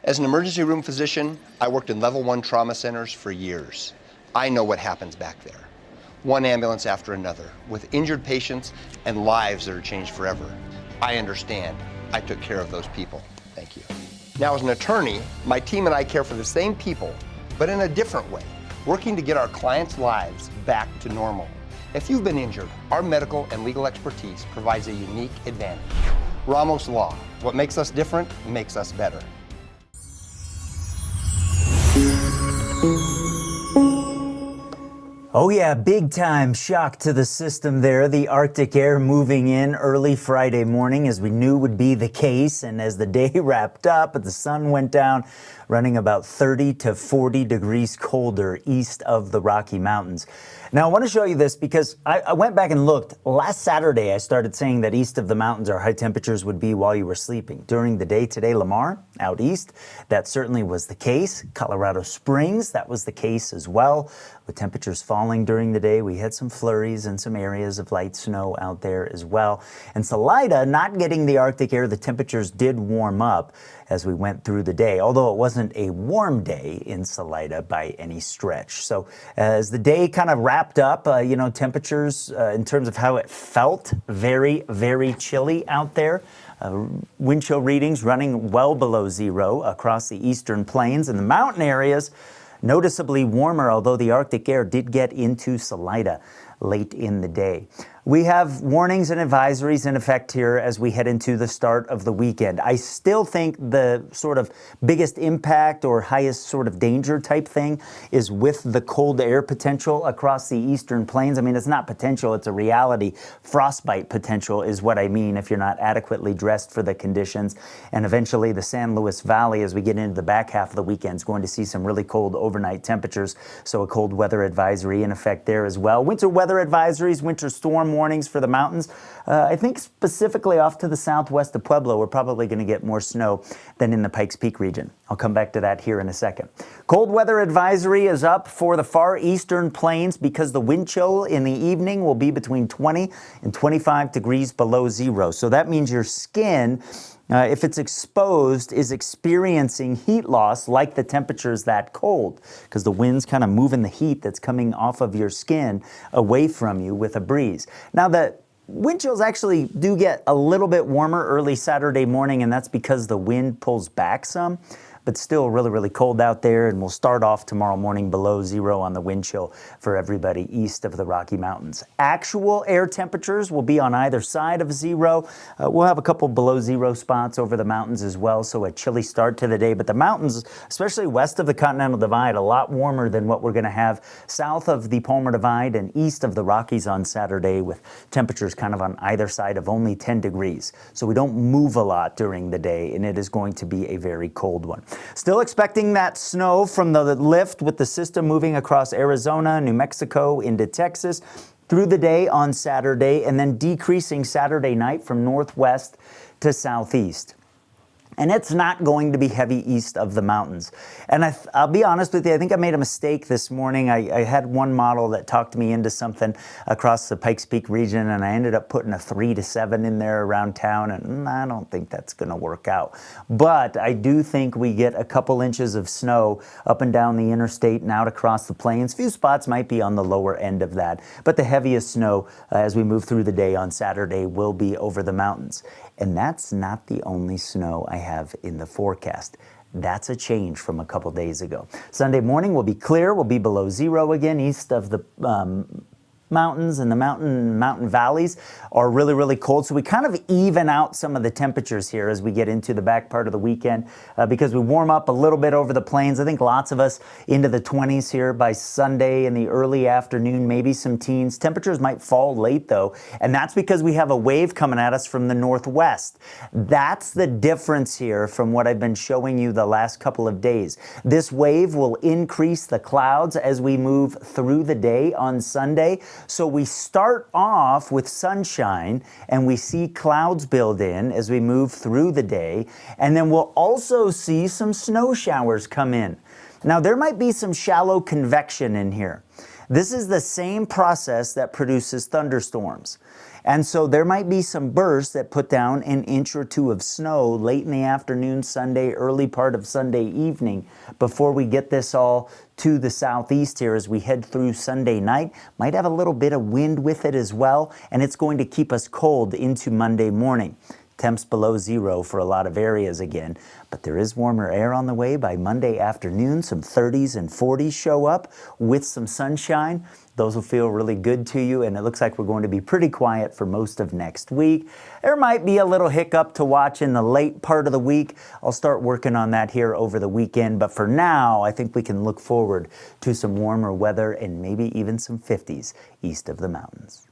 As an emergency room physician, I worked in level 1 trauma centers for years. I know what happens back there. One ambulance after another, with injured patients and lives that are changed forever. I understand. I took care of those people. Thank you. Now, as an attorney, my team and I care for the same people, but in a different way, working to get our clients' lives back to normal. If you've been injured, our medical and legal expertise provides a unique advantage. Ramos Law. What makes us different makes us better. Oh yeah, big time shock to the system there. The Arctic air moving in early Friday morning, as we knew would be the case. And as the day wrapped up, the sun went down, running about 30 to 40 degrees colder east of the Rocky Mountains. Now, I want to show you this because I went back and looked. Last Saturday, I started saying that east of the mountains, our high temperatures would be while you were sleeping. During the day today, Lamar, out east, that certainly was the case. Colorado Springs, that was the case as well. With temperatures falling during the day, we had some flurries and some areas of light snow out there as well. And Salida, not getting the Arctic air, the temperatures did warm up as we went through the day, although it wasn't a warm day in Salida by any stretch. So as the day kind of wrapped up, temperatures in terms of how it felt, very, very chilly out there. Wind chill readings running well below zero across the eastern plains, and the mountain areas noticeably warmer, although the Arctic air did get into Salida late in the day. We have warnings and advisories in effect here as we head into the start of the weekend. I still think the sort of biggest impact or highest sort of danger type thing is with the cold air potential across the eastern plains. I mean, it's not potential, it's a reality. Frostbite potential is what I mean if you're not adequately dressed for the conditions. And eventually the San Luis Valley, as we get into the back half of the weekend, is going to see some really cold overnight temperatures. So a cold weather advisory in effect there as well. Winter weather advisories, winter storm warnings for the mountains. I think specifically off to the southwest of Pueblo, we're probably going to get more snow than in the Pikes Peak region. I'll come back to that here in a second. Cold weather advisory is up for the far eastern plains because the wind chill in the evening will be between 20 and 25 degrees below zero. So that means your skin, if it's exposed, is experiencing heat loss like the temperature's that cold because the wind's kind of moving the heat that's coming off of your skin away from you with a breeze. Now, the wind chills actually do get a little bit warmer early Saturday morning, and that's because the wind pulls back some. But still really, really cold out there, and we'll start off tomorrow morning below zero on the wind chill for everybody east of the Rocky Mountains. Actual air temperatures will be on either side of zero. We'll have a couple below zero spots over the mountains as well, so a chilly start to the day. But the mountains, especially west of the Continental Divide, a lot warmer than what we're going to have south of the Palmer Divide and east of the Rockies on Saturday, with temperatures kind of on either side of only 10 degrees. So we don't move a lot during the day, and it is going to be a very cold one. Still expecting that snow from the lift with the system moving across Arizona, New Mexico into Texas through the day on Saturday, and then decreasing Saturday night from northwest to southeast. And it's not going to be heavy east of the mountains. And I'll be honest with you, I think I made a mistake this morning. I had one model that talked me into something across the Pikes Peak region, and I ended up putting a 3 to 7 in there around town, and I don't think that's going to work out. But I do think we get a couple inches of snow up and down the interstate and out across the plains. A few spots might be on the lower end of that, but the heaviest snow as we move through the day on Saturday will be over the mountains. And that's not the only snow I have in the forecast. That's a change from a couple days ago. Sunday morning will be clear, will be below zero again east of the mountains, and the mountain valleys are really, really cold. So we kind of even out some of the temperatures here as we get into the back part of the weekend because we warm up a little bit over the plains. I think lots of us into the 20s here by Sunday in the early afternoon, maybe some teens. Temperatures might fall late though, and that's because we have a wave coming at us from the northwest. That's the difference here from what I've been showing you the last couple of days. This wave will increase the clouds as we move through the day on Sunday. So we start off with sunshine and we see clouds build in as we move through the day. And then we'll also see some snow showers come in. Now there might be some shallow convection in here. This is the same process that produces thunderstorms. And so there might be some bursts that put down an inch or two of snow late in the afternoon Sunday, early part of Sunday evening before we get this all to the southeast here as we head through Sunday night. Might have a little bit of wind with it as well, and it's going to keep us cold into Monday morning. Temps below zero for a lot of areas again, but there is warmer air on the way by Monday afternoon. Some 30s and 40s show up with some sunshine. Those will feel really good to you, and it looks like we're going to be pretty quiet for most of next week. There might be a little hiccup to watch in the late part of the week. I'll start working on that here over the weekend, but for now, I think we can look forward to some warmer weather and maybe even some 50s east of the mountains.